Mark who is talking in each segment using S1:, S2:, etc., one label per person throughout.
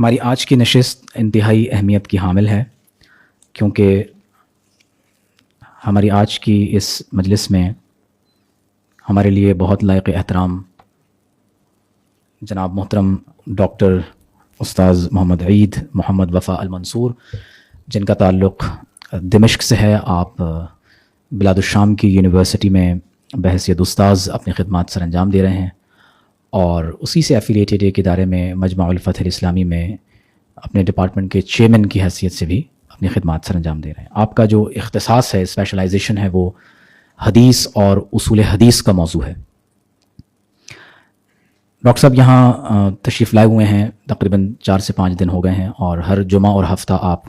S1: हमारी आज की नशिस्त इंतहाई अहमियत की हामिल है, क्योंकि हमारी आज की इस मजलिस में हमारे लिए बहुत लायक एहतराम जनाब मोहतरम डॉक्टर उस्ताद मोहम्मद ईद मोहम्मद वफ़ा अल मंसूर, जिनका ताल्लुक़ दिमश्क से है। आप बिलादुश्शाम की यूनिवर्सिटी में बहैसियत उस्ताद अपनी खिदमात सर अंजाम दे रहे हैं और उसी से एफिलिएटेड एक इदारे में मजमा उल फ़तह इस्लामी में अपने डिपार्टमेंट के चेयरमैन की हैसियत से भी अपनी खिदमात सर अंजाम दे रहे हैं। आपका जो इख्तिसास है, स्पेशलाइजेशन है, वो हदीस और उसूल हदीस का मौजू है। डॉक्टर साहब यहाँ तशरीफ़ लाए हुए हैं, तकरीबन 4 से 5 दिन हो गए हैं और हर जुमा और हफ्ता आप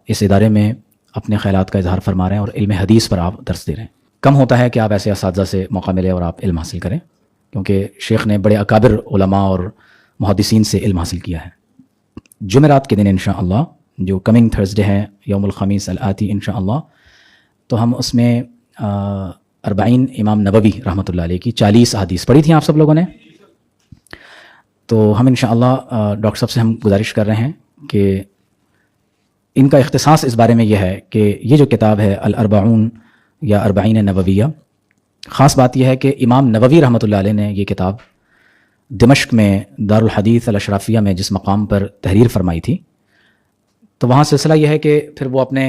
S1: इस इदारे में अपने ख़यालात का इजहार फरमा रहे हैं और इल्म हदीस पर आप दर्स दे रहे हैं। कम होता है कि आप ऐसे असातिज़ा से मौका मिले और आप इल्म हासिल करें, क्योंकि शेख ने बड़े अकाबिर उलमा और मुहद्दिसीन से इल्म हासिल किया है। जुमेरात के दिन इंशाअल्लाह, जो कमिंग थर्सडे है, यौमुल खमीस अल आती इंशाअल्लाह, तो हम उसमें 40 इमाम नबवी रहमतुल्लाह अलैह की 40 हदीस पढ़ी थी आप सब लोगों ने। तो हम इंशाअल्लाह डॉक्टर साहब से हम गुजारिश कर रहे हैं कि इनका इख्तिसास इस बारे में यह है कि ये जो किताब है अल अर्बाउन या अर्बाइन नबविया, ख़ास बात यह है कि इमाम नबवी रहमतुल्लाह अलैह ने ये किताब दिमश्क में दारुल हदीस अल अशराफिया में जिस मकाम पर तहरीर फरमाई थी, तो वहाँ सिलसिला यह है कि फिर वो अपने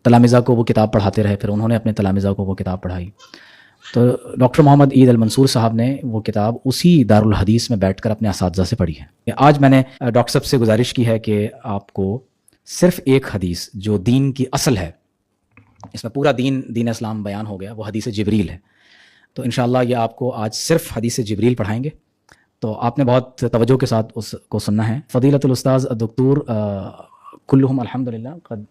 S1: तलामिज़ा को वो किताब पढ़ाते रहे, फिर उन्होंने अपने तलामिज़ा को वो किताब पढ़ाई। तो डॉक्टर मोहम्मद ईद अल मंसूर साहब ने वो किताब उसी दारुल हदीस में बैठकर अपने असातिज़ा से पढ़ी है। आज मैंने डॉक्टर साहब से गुजारिश की है कि आपको सिर्फ़ एक हदीस जो दीन की असल है, इसमें पूरा दीन इस्लाम बयान हो गया, वो हदीस जिब्रील है। तो इंशाअल्लाह ये आपको आज सिर्फ़ हदीस जिब्रील पढ़ाएंगे, तो आपने बहुत तवज्जो के साथ उसको सुनना है। फ़दीलतुल उस्ताज़ दुक्तूर कुल्लुहुम अल्हम्दुलिल्लाह क़द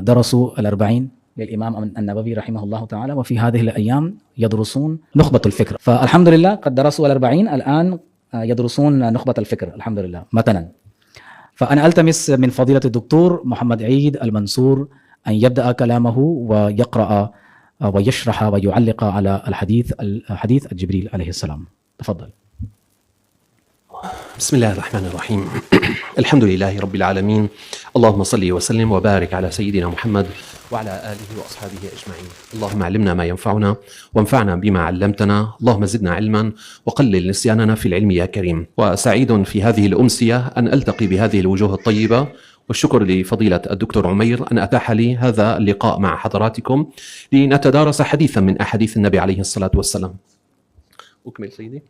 S1: दरसू अल अर्बाइन लिल इमाम अन-नबवी रहिमहुल्लाह तआला व फ़ी हादिहिल अय्याम यदरुसून नुख़बतुल फ़िक्र, फ़अल्हम्दुलिल्लाह क़द दरसू अल अर्बाइन अलआन यदरुसून नुख़बतुल फ़िक्र अल्हम्दुलिल्लाह मतनन। फ़अना अल्तमिस मिन फ़दीलत दुक्तूर मोहम्मद ईद अल मंसूर अन यब्दअ कलामहु व यक़रअ व यशरह व युअल्लिक़ अला अल हदीस जिब्रील अलैहिस्सलाम। तफ़द्दल।
S2: बिस्मिल्लाहिर्रहमानिर्रहीम। अल्हम्दुलिल्लाहि रब्बिल आलमीन। अल्लाहुम्मा सल्लि व सल्लिम व बारिक अला सय्यिदिना मुहम्मद व अला आलिहि व अस्हाबिहि अजमईन। अल्लाहुम्मा अल्लिमना मा यंफअुना वंफअना बिमा अल्लमतना। अल्लाहुम्मा ज़िदना इल्मन व क़ल्लिल निस्यानना फ़िल इल्मि या करीम। व सईद फ़ी हाज़िहि الأمسية أن ألتقي بهذه الوجوه الطيبة، والشكر لفضيلة الدكتور عمير أن أتاح لي هذا اللقاء مع حضراتكم لنتدارس حديثا من أحاديث النبي عليه الصلاة والسلام. أكمل سيدي.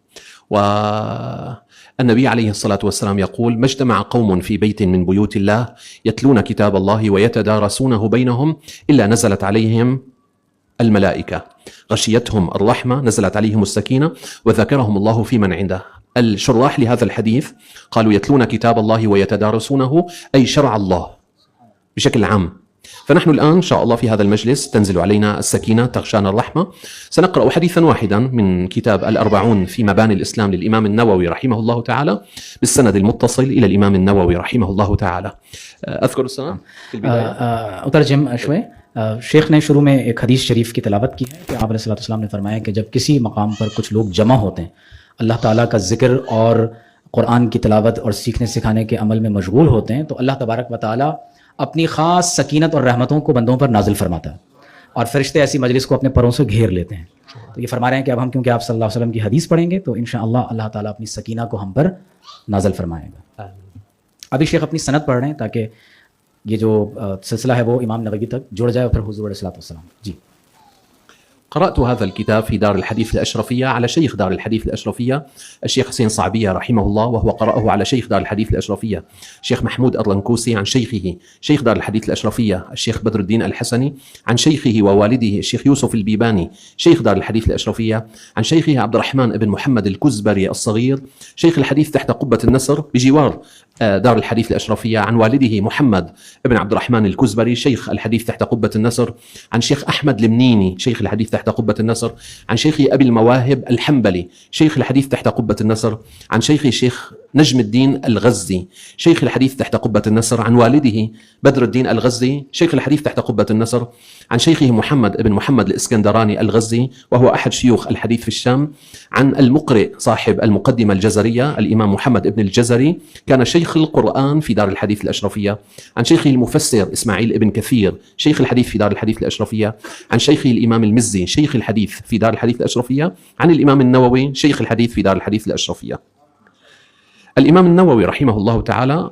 S2: والنبي عليه الصلاة والسلام يقول: ما اجتمع قوم في بيت من بيوت الله يتلون كتاب الله ويتدارسونه بينهم إلا نزلت عليهم الملائكة، غشيتهم الرحمة، نزلت عليهم السكينة، وذكرهم الله في من عنده. الشراح لهذا الحديث قالوا: يتلون كتاب الله ويتدارسونه، أي شرع الله بشكل عام. فنحن الآن إن شاء الله في هذا المجلس تنزل علينا السكينة، تغشانا الرحمة. سنقرأ حديثا واحدا من كتاب الأربعون في مباني الإسلام للإمام النووي رحمه الله تعالى بالسند المتصل إلى الإمام النووي رحمه الله تعالى. أذكر السنة في البداية.
S1: उतरजम शवे शेख ने शुरू में एक हदीस शरीफ की तिलावत की है कि आप अलैहि सल्लल्लाहु अलैहि वसल्लम ने फरमाया कि जब किसी मकाम पर कुछ लोग जमा होते हैं, अल्लाह ताला का जिक्र और कुरान की तिलावत और सीखने सिखाने के अमल में मशगूल होते हैं, तो अल्लाह तबारक व तआला अपनी ख़ास सकीनत और रहमतों को बंदों पर नाजिल फरमाता है और फरिश्ते ऐसी मजलिस को अपने परों से घेर लेते हैं। तो ये फरमा रहे हैं कि अब हम क्योंकि आप सल्लल्लाहु अलैहि वसल्लम की हदीस पढ़ेंगे तो इंशाअल्लाह अल्लाह ताला अपनी सकीना को हम पर नाजिल फरमाएगा। अभी शेख अपनी सनद पढ़ रहे हैं ताकि ये जो सिलसिला है वो इमाम नबवी तक जुड़ जाए और फिर हुज़ूर अलैहिस्सलातु वस्सलाम। जी।
S2: قرأت هذا الكتاب في دار الحديث الأشرفية على شيخ دار الحديث الأشرفية الشيخ حسين صعبية رحمه الله، وهو قرأه على شيخ دار الحديث الأشرفية الشيخ محمود الرنكوسي عن شيخه شيخ دار الحديث الأشرفية الشيخ بدر الدين الحسني، عن شيخه ووالده الشيخ يوسف البيباني شيخ دار الحديث الأشرفية، عن شيخه عبد الرحمن بن محمد الكزبري الصغير شيخ الحديث تحت قبة النسر بجوار دار الحديث الأشرفية، عن والده محمد بن عبد الرحمن الكزبري شيخ الحديث تحت قبة النسر، عن شيخ أحمد المنيني شيخ الحديث تحت قبة النسر، عن شيخ أبي المواهب الحنبلي شيخ الحديث تحت قبة النسر، عن شيخ الشيخ نجم الدين الغزي شيخ الحديث تحت قبة النسر، عن والده بدر الدين الغزي شيخ الحديث تحت قبة النسر، عن شيخه محمد بن محمد الإسكندراني الغزي وهو أحد شيوخ الحديث في الشام، عن المقرئ صاحب المقدمة الجزرية الإمام محمد بن الجزري كان شيخ القرآن في دار الحديث الأشرفية، عن شيخه المفسر إسماعيل بن كثير شيخ الحديث في دار الحديث الأشرفية، عن شيخه الإمام المزي شيخ الحديث في دار الحديث الأشرفية، عن الإمام النووي شيخ الحديث في دار الحديث الأشرفية. الإمام النووي رحمه الله تعالى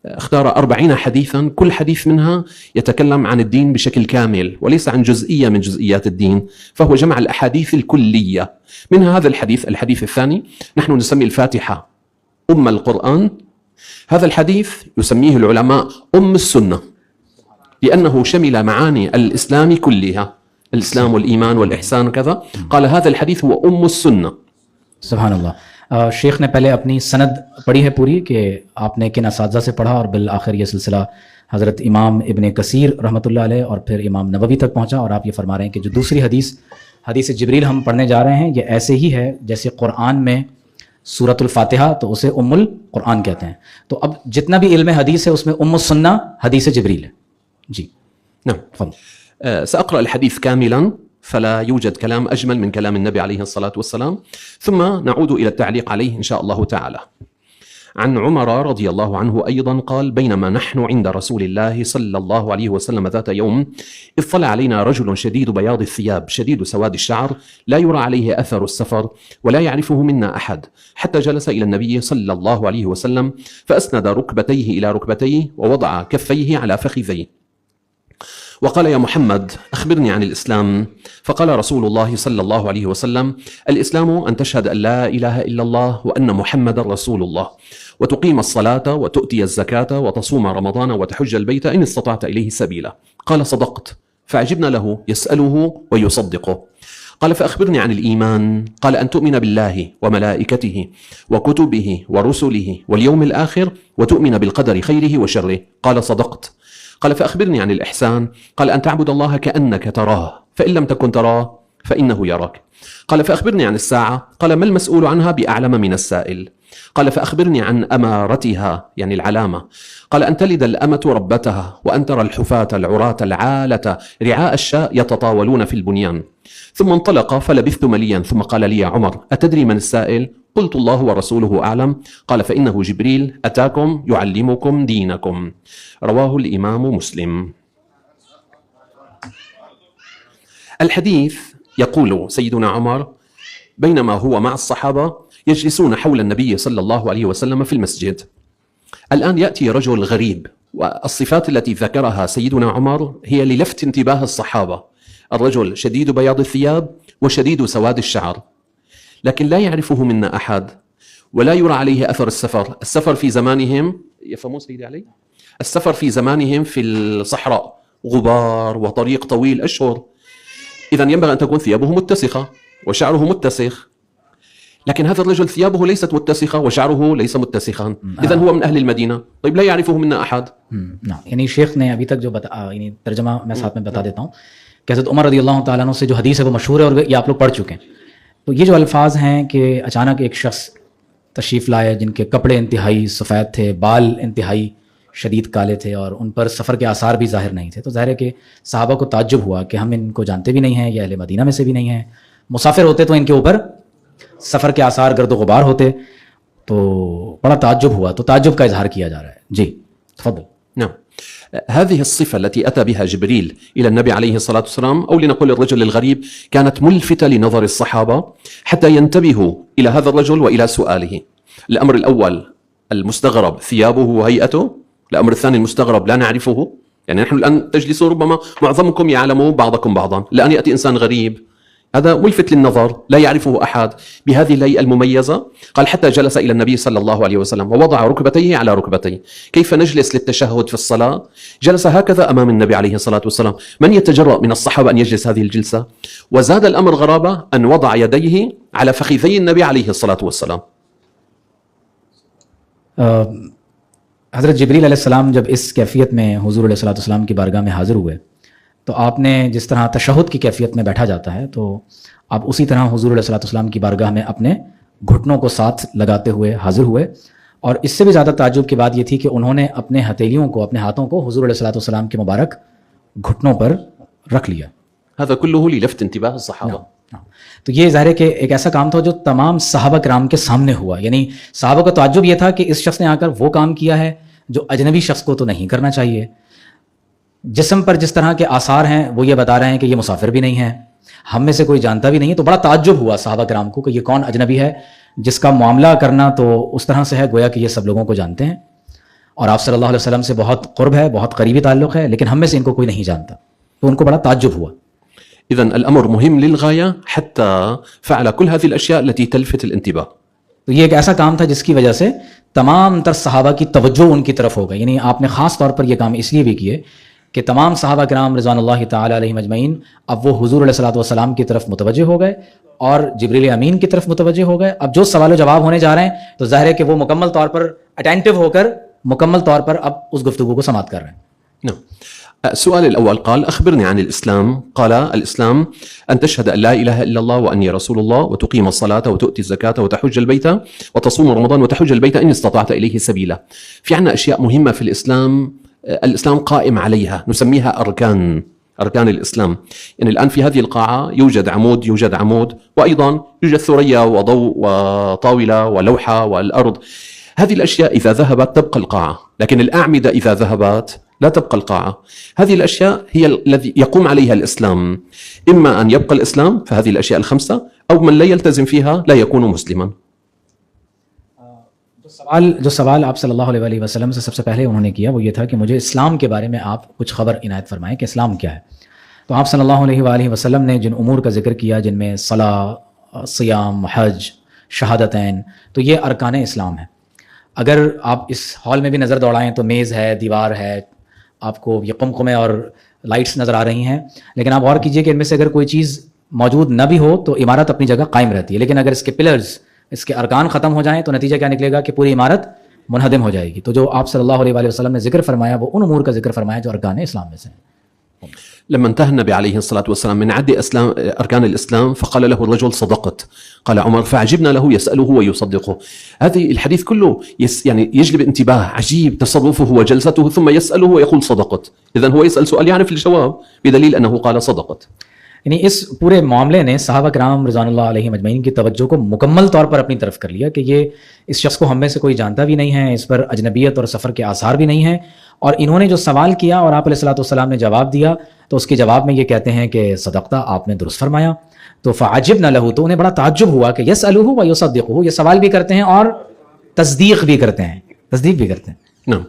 S2: اختار 40 حديثا، كل حديث منها يتكلم عن الدين بشكل كامل وليس عن جزئية من جزئيات الدين، فهو جمع الأحاديث الكلية. منها هذا الحديث الثاني، نحن نسمي الفاتحة أم القرآن. هذا الحديث يسميه العلماء أم السنة لأنه شمل معاني الإسلام كلها، الإسلام والإيمان والإحسان وكذا. قال هذا الحديث هو أم السنة.
S1: सुभान अल्लाह। शेख ने पहले अपनी सनद पढ़ी है पूरी कि आपने किन असातिज़ा से पढ़ा और बिल आखिर ये सिलसिला हज़रत इमाम इब्ने कसीर रहमतुल्लाह अलैह और फिर इमाम नबवी तक पहुंचा। और आप ये फरमा रहे हैं कि जो दूसरी हदीस जिब्रील हम पढ़ने जा रहे हैं ये ऐसे ही है जैसे कुरान में सूरतुल फातिहा तो उसे उम्मुल कुरान कहते हैं। तो अब जितना भी इल्म हदीस है उसमें उम्मुस सुन्ना हदीस जिब्रील है। जी
S2: نعم. سأقرأ الحديث كاملا فلا يوجد كلام أجمل من كلام النبي عليه الصلاة والسلام، ثم نعود إلى التعليق عليه إن شاء الله تعالى. عن عمر رضي الله عنه أيضا قال: بينما نحن عند رسول الله صلى الله عليه وسلم ذات يوم اطلع علينا رجل شديد بياض الثياب شديد سواد الشعر لا يرى عليه أثر السفر ولا يعرفه منا أحد، حتى جلس إلى النبي صلى الله عليه وسلم فأسند ركبتيه إلى ركبتيه ووضع كفيه على فخذيه وقال: يا محمد أخبرني عن الإسلام. فقال رسول الله صلى الله عليه وسلم: الإسلام أن تشهد أن لا إله إلا الله وأن محمد رسول الله وتقيم الصلاة وتؤتي الزكاة وتصوم رمضان وتحج البيت إن استطعت إليه سبيلا. قال: صدقت. فعجبنا له يسأله ويصدقه. قال: فأخبرني عن الإيمان. قال: أن تؤمن بالله وملائكته وكتبه ورسله واليوم الآخر وتؤمن بالقدر خيره وشره. قال: صدقت. قال: فأخبرني عن الإحسان. قال: أن تعبد الله كأنك تراه فإن لم تكن تراه فإنه يراك. قال: فأخبرني عن الساعة. قال: ما المسؤول عنها بأعلم من السائل. قال: فأخبرني عن أمارتها يعني العلامة. قال: أن تلد الأمة ربتها وأن ترى الحفاة العراة العالة رعاء الشاء يتطاولون في البنيان. ثم انطلق فلبثت مليا ثم قال لي: يا عمر أتدري من السائل؟ قلت: الله ورسوله أعلم. قال: فإنه جبريل أتاكم يعلمكم دينكم. رواه الإمام مسلم. الحديث يقول سيدنا عمر بينما هو مع الصحابة يجلسون حول النبي صلى الله عليه وسلم في المسجد، الآن يأتي رجل غريب، والصفات التي ذكرها سيدنا عمر هي للفت انتباه الصحابة. الرجل شديد بياض الثياب وشديد سواد الشعر، لكن لا يعرفه منا أحد ولا يرى عليه أثر السفر. السفر في زمانهم يفهمون سيدي علي؟ السفر في زمانهم في الصحراء غبار وطريق طويل أشهر، إذا ينبغي أن تكون ثيابه متسخة وشعره متسخ، لكن هذا الرجل ثيابه ليست متسخة وشعره ليس متسخا، إذا هو من أهل المدينة. طيب لا يعرفه منا أحد.
S1: यानी शेख ने अभी तक जो यानी तर्जमा मैं साथ में बता देता हूँ कि हज़रत उमर रज़ी अल्लाह तआला अन्हु से जो हदीस है वो मशहूर है और ये आप लोग पढ़ चुके हैं। तो ये जो अल्फाज हैं कि अचानक एक शख्स तशरीफ़ लाए जिनके कपड़े इंतहाई सफ़ेद थे, बाल इंतहाई शदीद काले थे और उन पर सफ़र के आसार भी ज़ाहिर नहीं थे, तो ज़ाहिर है कि सहाबा को ताज्जुब हुआ कि हम इनको जानते भी नहीं हैं, ये अहले मदीना में से भी नहीं हैं, मुसाफिर होते तो इनके ऊपर सफ़र के आसार गर्द गुबार होते, तो बड़ा ताज्जुब हुआ। तो ताज्जुब का इजहार किया जा रहा है। जी तफद्दल।
S2: نعم. هذه الصفة التي أتى بها جبريل إلى النبي عليه الصلاة والسلام، أو لنقول الرجل الغريب، كانت ملفتة لنظر الصحابة حتى ينتبهوا إلى هذا الرجل وإلى سؤاله. الأمر الأول المستغرب ثيابه وهيئته، الأمر الثاني المستغرب لا نعرفه، يعني نحن الآن تجلسون ربما معظمكم يعلم بعضكم بعضا، الآن يأتي إنسان غريب هذا ملفت للنظر لا يعرفه أحد بهذه الهيئة المميزة. قال: حتى جلس إلى النبي صلى الله عليه وسلم ووضع ركبتيه على ركبتيه. كيف نجلس للتشهد في الصلاة؟ جلس هكذا أمام النبي عليه الصلاة والسلام. من يتجرأ من الصحابة أن يجلس هذه الجلسة؟ وزاد الأمر غرابة أن وضع يديه على فخذي النبي عليه الصلاة والسلام.
S1: हज़रत जिब्रील अलैहिस्सलाम जब इस कैफ़ियत में हुज़ूर अलैहिस्सलाम की बारगाह में हाज़िर हुए तो आपने जिस तरह तशहुद की कैफ़ियत में बैठा जाता है तो आप उसी तरह हुज़ूर अलैहिस्सलाम की बारगाह में अपने घुटनों को साथ लगाते हुए हाजिर हुए। और इससे भी ज़्यादा ताज्जुब की बात ये थी कि उन्होंने अपने हथेलियों को, अपने हाथों को हुजूर अलैहिस्सलातु वस्सलाम के मुबारक घुटनों पर रख लिया।
S2: هذا كله للفت انتباه الصحابة.
S1: तो ये ज़ाहिर है कि एक ऐसा काम था जो तमाम सहाबा किराम के सामने हुआ। यानी सहाबा का ताज्जुब ये था कि इस शख्स ने आकर वो काम किया है जो अजनबी शख्स को तो नहीं करना चाहिए। जिस्म पर जिस तरह के आसार हैं वो ये बता रहे हैं कि ये मुसाफिर भी नहीं है, हम में से कोई जानता भी नहीं है। तो बड़ा ताज्जुब हुआ सहाबा किराम को कि ये कौन अजनबी है जिसका मामला करना तो उस तरह से है गोया कि ये सब लोगों को जानते हैं और आप सल्लल्लाहु अलैहि वसल्लम से बहुत क़ुर्ब है, बहुत करीबी ताल्लुक़ है, लेकिन हम में से इनको कोई नहीं जानता। तो उनको बड़ा ताज्जुब हुआ।
S2: إذن الأمر مهم للغاية حتى فعل كل هذه الأشياء التي تلفت الانتباه.
S1: तो ये एक ऐसा काम था जिसकी वजह से तमाम तर सहाबा की तवज्जो उनकी तरफ हो गई। यानी आपने ख़ास तौर पर यह काम इसलिए भी किए कि तमाम सहाबा किराम रिज़वानुल्लाहि ताला अलैहिम अजमईन अब वो हुजूर अलैहिस्सलातु वस्सलाम की तरफ मुतवज्जे हो गए और जिब्रील अमीन की तरफ मुतवज्जे हो गए। अब जो सवाल जवाब होने जा रहे हैं तो ज़ाहिर है कि वो मुकम्मल तौर पर अटेंटिव होकर मुकम्मल तौर पर अब उस गुफ्तगू को समाअत कर रहे हैं।
S2: نعم. السؤال الأول قال أخبرني عن الإسلام. قال الإسلام أن تشهد أن لا إله إلا الله وأني رسول الله وتقيم الصلاة وتؤتي الزكاة وتحج البيت وتصوم رمضان وتحج البيت إن استطعت إليه سبيلا. في عنا أشياء مهمة في الإسلام، الإسلام قائم عليها، نسميها أركان الإسلام. يعني الآن في هذه القاعة يوجد عمود وأيضا يوجد ثريا وضوء وطاولة ولوحة والأرض. هذه الأشياء إذا ذهبت تبقى القاعة، لكن الأعمدة إذا ذهبت لا تبقى القاعة. هذه الأشياء هي الذي يقوم عليها الإسلام. إما أن يبقى الإسلام فهذه الأشياء الخمسة، أو من لا يلتزم فيها لا يكون مسلما.
S1: जो सवाल आप सल्लल्लाहु अलैहि वसल्लम से सबसे पहले उन्होंने किया वो ये था कि मुझे इस्लाम के बारे में आप कुछ खबर इनायत फरमाएं कि इस्लाम क्या है। तो आप सल्लल्लाहु अलैहि वसल्लम ने जिन उमूर का जिक्र किया, जिनमें सला, सियाम, हज, शहादतैन, तो ये अरकान इस्लाम है। अगर आप इस हॉल में भी नज़र दौड़ाएं तो मेज़ है, दीवार है, आपको ये कुमकुमे और लाइट्स नज़र आ रही हैं, लेकिन आप गौर कीजिए कि इनमें से अगर कोई चीज़ मौजूद न भी हो तो इमारत अपनी जगह कायम रहती है, लेकिन अगर इसके पिलर्स, इसके अरकान ख़त्म हो जाएं तो नतीजा क्या निकलेगा कि पूरी इमारत मुनहदिम हो जाएगी। तो जो आप सल्लल्लाहु अलैहि वसल्लम ने जिक्र फरमाया वो उन उमूर का जिक्र फरमाया जो अरकान इस्लाम में से हैं।
S2: لما انتهى النبي عليه الصلاة والسلام من عد أركان الإسلام فقال له الرجل صدقت. قال عمر فعجبنا له يسأله ويصدقه. هذه الحديث كله يعني يجلب انتباه، عجيب تصرفه وجلسته ثم يسأله ويقول صدقت. إذن هو يسأل سؤال يعرف الجواب بدليل أنه قال صدقت.
S1: यानी इस पूरे मामले ने सहाबा किराम रिज़वानुल्लाहि अलैहिम अजमईन की तवज्जो को मुकम्मल तौर पर अपनी तरफ कर लिया कि ये इस शख्स को हम में से कोई जानता भी नहीं है, इस पर अजनबियत और सफ़र के आसार भी नहीं है। और इन्होंने जो सवाल किया और आप अलैहिस्सलातु वस्सलाम ने जवाब दिया तो उसके जवाब में ये कहते हैं कि सदक़ता, आपने दुरुस्त फरमाया। तो फ़अजिबना लहू, तो उन्हें बड़ा ताज्जुब हुआ कि यसअलुहु व युसद्दिक़ुहु, ये सवाल भी करते हैं और तस्दीक भी करते हैं।
S2: نعم.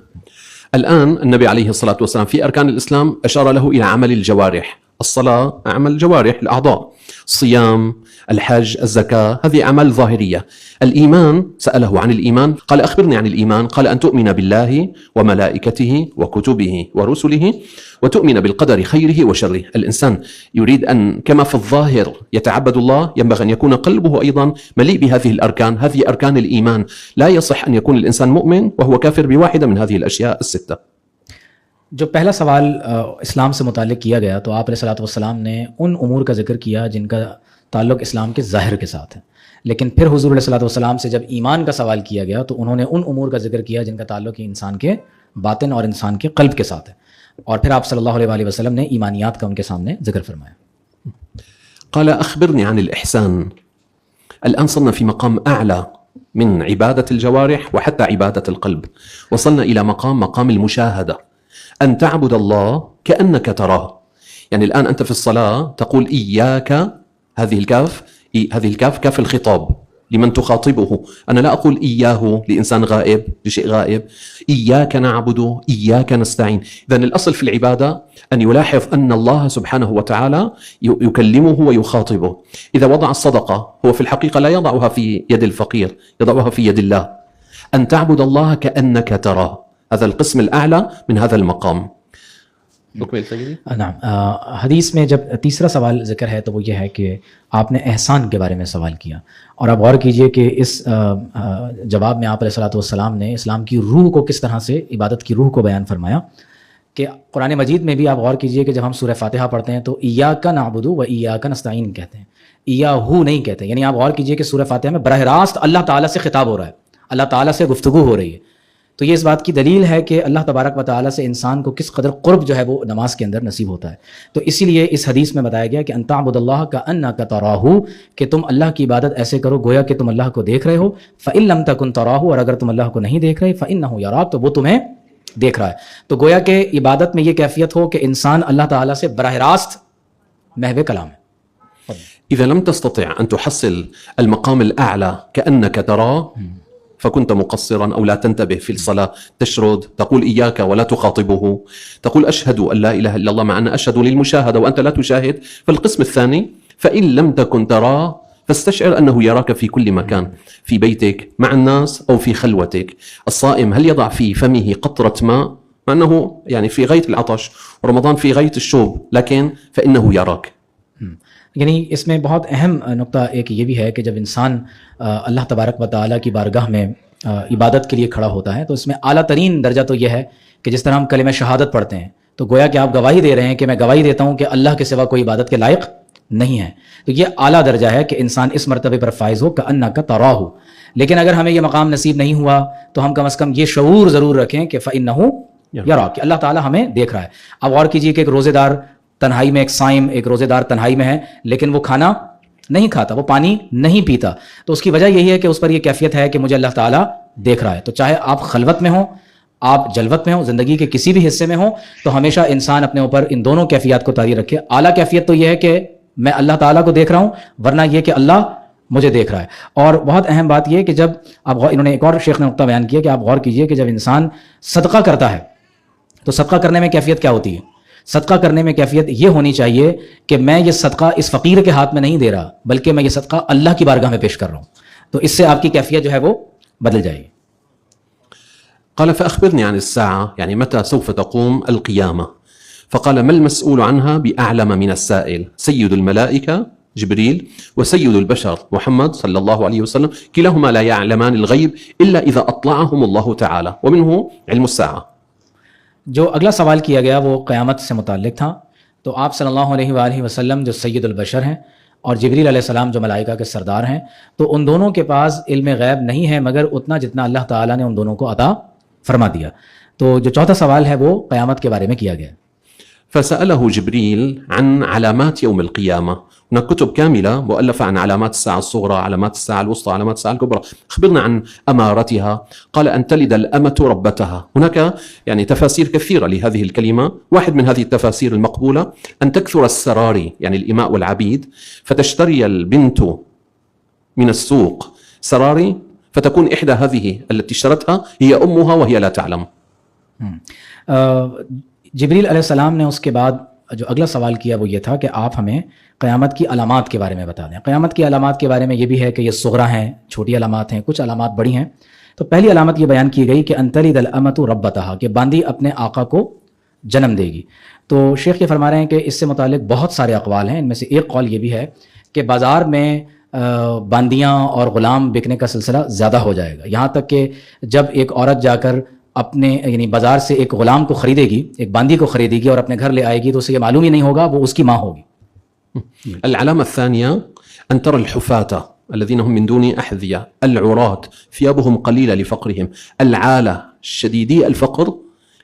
S2: الآن النبي عليه الصلاة والسلام في أركان الإسلام أشار له إلى عمل الجوارح. الصلاة عمل الجوارح، الأعضاء، الصيام، الحج، الزكاة، هذه أعمال ظاهرية. الإيمان سأله عن الإيمان، قال أخبرني عن الإيمان. قال أن تؤمن بالله وملائكته وكتبه ورسله وتؤمن بالقدر خيره وشره. الإنسان يريد أن كما في الظاهر يتعبد الله ينبغي أن يكون قلبه أيضا مليء بهذه الأركان. هذه أركان الإيمان. لا يصح أن يكون الإنسان مؤمن وهو كافر بواحدة من هذه الأشياء الستة.
S1: जो पहला सवाल इस्लाम से मुताल्लिक़ किया गया तो आप अलैहिस्सलातु वस्सलाम ने उन उमूर का जिक्र किया जिनका ताल्लुक़ इस्लाम के ज़ाहिर के साथ है, लेकिन फिर हुज़ूर अलैहिस्सलातु वस्सलाम से जब ईमान का सवाल किया गया तो उन्होंने उन उमूर का जिक्र किया जिनका ताल्लुक़ इंसान के बातिन और इंसान के क़ल्ब के साथ है। और फिर आप सल्लल्लाहु अलैहि वसल्लम ने ईमानियात का उनके सामने जिक्र फरमाया।
S2: قال أخبرني عن الإحسان. الآن صرنا في مقام أعلى من عبادة الجوارح وحتى عبادة القلب، وصلنا إلى مقام المشاهدة، أن تعبد الله كأنك تراه. يعني الآن أنت في الصلاة تقول إياك، هذه الكاف كاف الخطاب لمن تخاطبه. أنا لا أقول إياه لإنسان غائب، لشيء غائب. إياك نعبد، إياك نستعين. إذن الأصل في العبادة أن يلاحظ أن الله سبحانه وتعالى يكلمه ويخاطبه. إذا وضع الصدقة هو في الحقيقة لا يضعها في يد الفقير، يضعها في يد الله. أن تعبد الله كأنك تراه، هذا القسم الأعلى من هذا المقام.
S1: नाम हदीस में जब तीसरा सवाल जिक्र है तो वो ये है कि आपने एहसान के बारे में सवाल किया और आप गौर कीजिए कि इस जवाब में आप अलैहिस्सलातु वस्सलाम ने इस्लाम की रूह को किस तरह से, इबादत की रूह को बयान फरमाया कि कुरान मजीद में भी आप गौर कीजिए कि जब हम सूरह फातिहा पढ़ते हैं तो इय्याका नअबुदु व इय्याका नस्तईन कहते हैं। इयाहू नहीं कहते। यानी आप गौर कीजिए कि सूरह फातिहा में बरह रास्त अल्लाह ताला से खिताब हो रहा है, अल्लाह ताला से गुफ्तगू हो रही है। तो ये इस बात की दलील है कि अल्लाह तबारक व तआला से इंसान को किस कदर क़ुर्ब जो है वो नमाज के अंदर नसीब होता है। तो इसीलिए इस हदीस में बताया गया कि अन तअबुदल्लाह कअन्नका तराहू, कि तुम अल्लाह की इबादत ऐसे करो गोया कि तुम अल्लाह को देख रहे हो। फ़इन लम तकुन तराहू, और अगर तुम अल्लाह को नहीं देख रहे, फ़इन्नहु यराक, तो वो तुम्हें देख रहा है। तो गोया के इबादत में ये कैफियत हो कि इंसान अल्लाह ताला से बराह रास्त महव कलाम है।
S2: إذا لم تستطع أن تحصل المقام الأعلى كأنك تراه فكنت مقصرا أو لا تنتبه في الصلاة، تشرد، تقول إياك ولا تخاطبه، تقول أشهد أن لا إله إلا الله مع أن أشهد للمشاهدة وأنت لا تشاهد. فالقسم الثاني فإن لم تكن تراه فاستشعر أنه يراك في كل مكان، في بيتك، مع الناس، أو في خلوتك. الصائم هل يضع في فمه قطرة ماء مع أنه يعني في غاية العطش ورمضان في غاية الشوب، لكن فإنه يراك.
S1: यानी इसमें बहुत अहम नुक्ता एक ये भी है कि जब इंसान अल्लाह तबारक व तआला की बारगाह में इबादत के लिए खड़ा होता है तो इसमें आला तरीन दर्जा तो यह है कि जिस तरह हम कलिमा शहादत पढ़ते हैं तो गोया कि आप गवाही दे रहे हैं कि मैं गवाही देता हूं कि अल्लाह के सिवा कोई इबादत के लायक नहीं है। तो ये आला दर्जा है कि इंसान इस मर्तबे पर फाइज हो कअन्नका तराहू। लेकिन अगर हमें यह मकाम नसीब नहीं हुआ तो हम कम से कम ये शऊर ज़रूर रखें कि फ़इन्नहु यराक, कि अल्लाह ताला हमें देख रहा है। अब गौर कीजिए कि एक रोज़ेदार तन्हाई में, एक साइम, एक रोज़ेदार तन्हाई में है लेकिन वो खाना नहीं खाता, वो पानी नहीं पीता, तो उसकी वजह यही है कि उस पर यह कैफियत है कि मुझे अल्लाह ताला देख रहा है। तो चाहे आप खलवत में हो, आप जलवत में हो, ज़िंदगी के किसी भी हिस्से में हो, तो हमेशा इंसान अपने ऊपर इन दोनों कैफियत को तारी रखे। आला कैफियत तो यह है कि मैं अल्लाह ताला को देख रहा हूँ, वरना यह कि अल्लाह मुझे देख रहा है। और बहुत अहम बात यह कि जब आप इन्होंने एक और शेख ने नुक्ता बयान किया कि आप गौर कीजिए कि जब इंसान सदका करता है तो सदका करने में कैफियत क्या होती है? सदका करने में कैफियत ये होनी चाहिए कि मैं ये सदका इस फ़कीर के हाथ में नहीं दे रहा, बल्कि मैं ये सदका अल्लाह की बारगाह में पेश कर रहा हूँ। तो इससे आपकी कैफियत जो है वो बदल जाएगी।
S2: قال فأخبرني عن الساعة، يعني متى سوف تقوم القيامة؟ فقال ما المسؤول عنها بأعلم من السائل، سيد الملائكة جبريل وسيد البشر محمد صلى الله عليه وسلم كلاهما لا يعلمان الغيب إلا إذا أطلعهم الله تعالى، ومنه علم الساعة.
S1: जो अगला सवाल किया गया वो क़यामत से मुताल्लिक था। तो आप सल्लल्लाहु अलैहि वसल्लम जो सैयदुल बशर हैं और जिब्रील अलैहिस्सलाम जो मलाइका के सरदार हैं, तो उन दोनों के पास इल्म गैब नहीं है मगर उतना जितना अल्लाह ताला ने उन दोनों को अता फरमा दिया। तो जो चौथा सवाल है वो क़यामत के बारे में किया गया।
S2: فسأله جبريل عن علامات يوم القيامة. هناك كتب كاملة مؤلفة عن علامات الساعة الصغرى، علامات الساعة الوسطى، علامات الساعة الكبرى. أخبرنا عن أمارتها. قال أن تلد الأمة ربتها. هناك يعني تفاسير كثيرة لهذه الكلمة. واحد من هذه التفاسير المقبولة أن تكثر السراري، يعني الإماء والعبيد، فتشتري البنت من السوق سراري فتكون إحدى هذه التي اشترتها هي أمها وهي لا تعلم.
S1: जिब्रील अलैहिस्सलाम ने उसके बाद जो अगला सवाल किया वो ये था कि आप हमें क़यामत की अलामात के बारे में बता दें। क़यामत की अलामात के बारे में ये भी है कि ये सुग़रा हैं, छोटी अलामात हैं, कुछ अलामात बड़ी हैं। तो पहली अलामत ये बयान की गई कि अंतलिदल अमतु रब्बतहा, कि बांदी अपने आका को जन्म देगी। तो शेख ये फरमा रहे हैं कि इससे मुतालिक बहुत सारे अक़वाल हैं। इनमें से एक कौल ये भी है कि बाज़ार में बांदियाँ और ग़ुलाम बिकने का सिलसिला ज़्यादा हो जाएगा, यहाँ तक कि जब एक औरत जाकर अपने यानी बाजार से एक गुलाम को खरीदेगी, एक बांदी को खरीदेगी और अपने घर ले आएगी तो उसे ये मालूम ही नहीं होगा वो उसकी माँ होगी।
S2: العلامة الثانية أن ترى الحفاة الذين هم من دون أحذية، العراة ثيابهم قليلة لفقرهم، العالة شديدي الفقر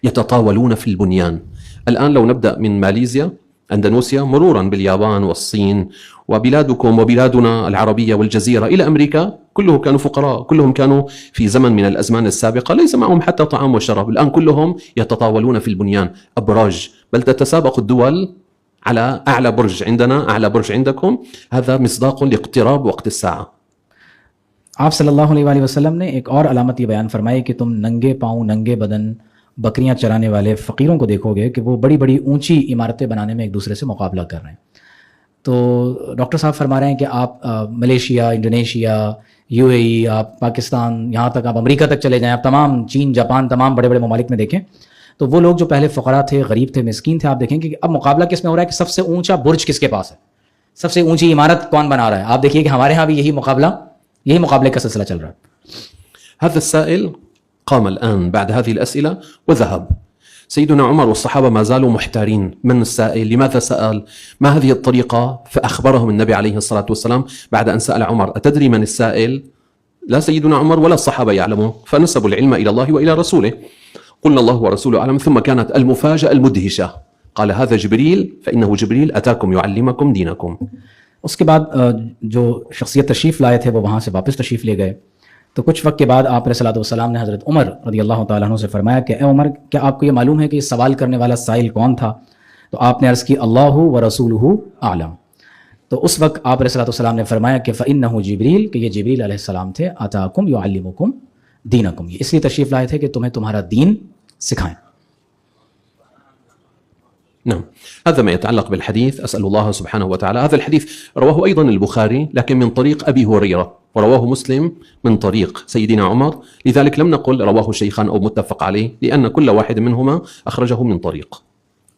S2: يتطاولون في البنيان. الآن لو نبدأ من ماليزيا، أندونيسيا، مرورا باليابان والصين وبلادكم وبلادنا العربية والجزيرة إلى أمريكا، كلهم كانوا فقراء، كلهم كانوا في زمن من الأزمان السابقة ليس معهم حتى طعام وشراب. الآن كلهم يتطاولون في البنيان، أبراج، بل تتسابق الدول على أعلى برج عندنا أعلى برج عندكم. هذا مصداق لاقتراب وقت الساعة.
S1: आप सल्लल्लाहु अलैहि वसल्लम ने एक और अलामत ये बयान फरमाई कि तुम नंगे पाँव नंगे बदन बकरियां चराने वाले फ़कीरों को देखोगे कि वो बड़ी बड़ी ऊंची इमारतें बनाने में एक दूसरे से मुकाबला कर रहे हैं। तो डॉक्टर साहब फरमा रहे हैं कि आप मलेशिया, इंडोनेशिया, UAE, आप पाकिस्तान, यहाँ तक आप अमेरिका तक चले जाएं, आप तमाम चीन, जापान, तमाम बड़े बड़े ममालिक में देखें तो वो लोग जो पहले फ़क़रा थे, गरीब थे, मिस्कीन थे, आप देखेंगे कि अब मुकाबला किस में हो रहा है कि सबसे ऊंचा बुर्ज किसके पास है, सबसे ऊंची इमारत कौन बना रहा है। आप देखिए कि हमारे यहाँ भी यही मुकाबले का सिलसिला चल रहा है।
S2: هذا السائل قام الآن بعد هذه الأسئلة وذهب. سيدنا عمر والصحابة ما زالوا محتارين، من السائل؟ لماذا سأل؟ ما هذه الطريقة؟ فأخبرهم النبي عليه الصلاة والسلام بعد أن سأل عمر: أتدري من السائل؟ لا سيدنا عمر ولا الصحابة يعلمون، فنسبوا العلم إلى الله وإلى رسوله. قلنا الله ورسوله أعلم. ثم كانت المفاجأة المدهشة، قال: هذا جبريل، فإنه جبريل أتاكم يعلمكم دينكم.
S1: उसके बाद जो शख्सियत तशरीफ़ लाए थे वो वहाँ से वापस तशरीफ़ ले गए। तो कुछ वक्त के बाद आप अलैहिस्सलाम ने हज़रत उमर रज़ियल्लाहु ताला अन्हु से फरमाया कि ए उमर, क्या आपको ये मालूम है कि इस सवाल करने वाला साइल कौन था? तो आपने अर्ज़ की अल्लाहु व रसूलुहु आलम। तो उस वक्त आप अलैहिस्सलाम ने फरमाया कि फ़इन्नहु जिब्रील, कि ये जिब्रील अलैहिस्सलाम थे, अताकुम युअल्लिमुकुम दीनकुम, ये इसलिए तशरीफ़ लाए थे कि तुम्हें तुम्हारा दीन सिखाएं।
S2: نعم، هذا ما يتعلق بالحديث. أسأل الله سبحانه وتعالى. هذا الحديث رواه أيضا البخاري لكن من طريق أبي هريرة، ورواه مسلم من طريق سيدنا عمر، لذلك لم نقل رواه الشيخان أو متفق عليه، لأن كل واحد منهما أخرجه من طريق.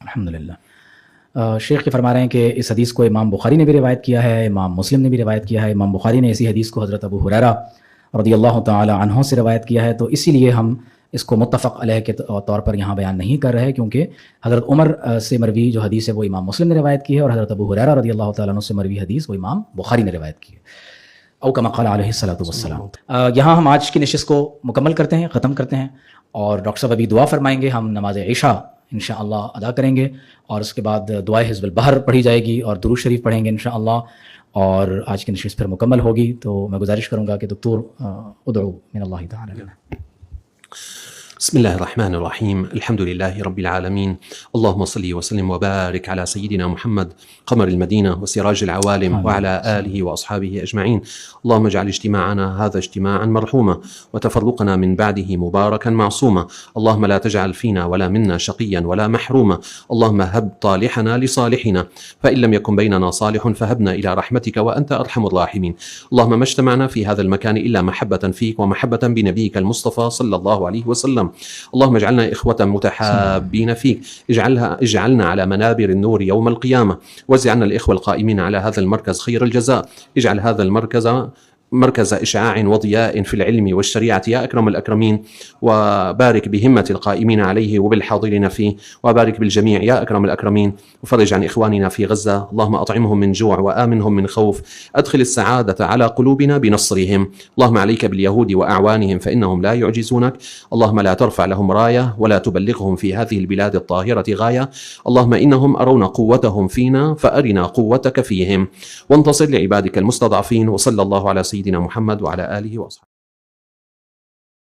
S1: अल्हम्दुलिल्लाह। शेख के फरमा रहे हैं कि इस हदीस को इमाम बुखारी ने भी रिवायत किया है, इमाम मुस्लिम ने भी रिवायत किया है। इमाम बुखारी ने इसी हदीस को हज़रत अबू हुरैरा रज़ियल्लाहु ताला अन्हु से रिवायत किया है। तो इसीलिए हम इसको मुत्तफ़क़ अलैह के तौर पर यहाँ बयान नहीं कर रहे, क्योंकि हज़रत उमर से मरवी जो हदीस है वो इमाम मुस्लिम ने रिवायत की है, और हज़रत अबू हुरैरा रज़ियल्लाहु ताला अन्हु से मरवी हदीस वो इमाम बुखारी ने रिवायत की है। औ कमा क़ाल अलैहिस्सलातु वस्सलाम। यहाँ हम आज की नशिस्त को मुकम्मल करते हैं, ख़त्म करते हैं, और डॉक्टर साहब अभी दुआ फरमाएंगे। हम नमाज इशा इंशाअल्लाह अदा करेंगे, और उसके बाद दुआ हिज़्बुल बहर पढ़ी जाएगी और दुरूद शरीफ पढ़ेंगे इंशाअल्लाह, और आज की नशिस्त फिर मुकम्मल होगी। तो मैं गुजारिश करूँगा कि डॉक्टर उदउ मिनल्लाहि तआला।
S2: بسم الله الرحمن الرحيم. الحمد لله رب العالمين. اللهم صل وسلم وبارك على سيدنا محمد قمر المدينة وسراج العوالم وعلى آله وأصحابه أجمعين. اللهم اجعل اجتماعنا هذا اجتماعا مرحوما وتفرقنا من بعده مباركا معصوما. اللهم لا تجعل فينا ولا منا شقيا ولا محروما. اللهم هب طالحنا لصالحنا، فإن لم يكن بيننا صالح فهبنا إلى رحمتك وأنت أرحم الراحمين. اللهم ما اجتمعنا في هذا المكان إلا محبة فيك ومحبة بنبيك المصطفى صلى الله عليه وسلم. اللهم اجعلنا إخوة متحابين فيك، اجعلنا على منابر النور يوم القيامة، واجعلنا الإخوة القائمين على هذا المركز خير الجزاء. اجعل هذا المركز مركز إشعاع وضياء في العلم والشريعة يا أكرم الأكرمين، وبارك بهمة القائمين عليه وبالحاضرين فيه، وبارك بالجميع يا أكرم الأكرمين. وفرج عن إخواننا في غزة، اللهم أطعمهم من جوع وآمنهم من خوف. أدخل السعادة على قلوبنا بنصرهم. اللهم عليك باليهود وأعوانهم فإنهم لا يعجزونك. اللهم لا ترفع لهم راية ولا تبلغهم في هذه البلاد الطاهرة غاية. اللهم إنهم أرون قوتهم فينا فأرنا قوتك فيهم، وانتصر لعبادك المستضعفين. وصلى الله على سيدنا محمد وعلى آله وصحبه.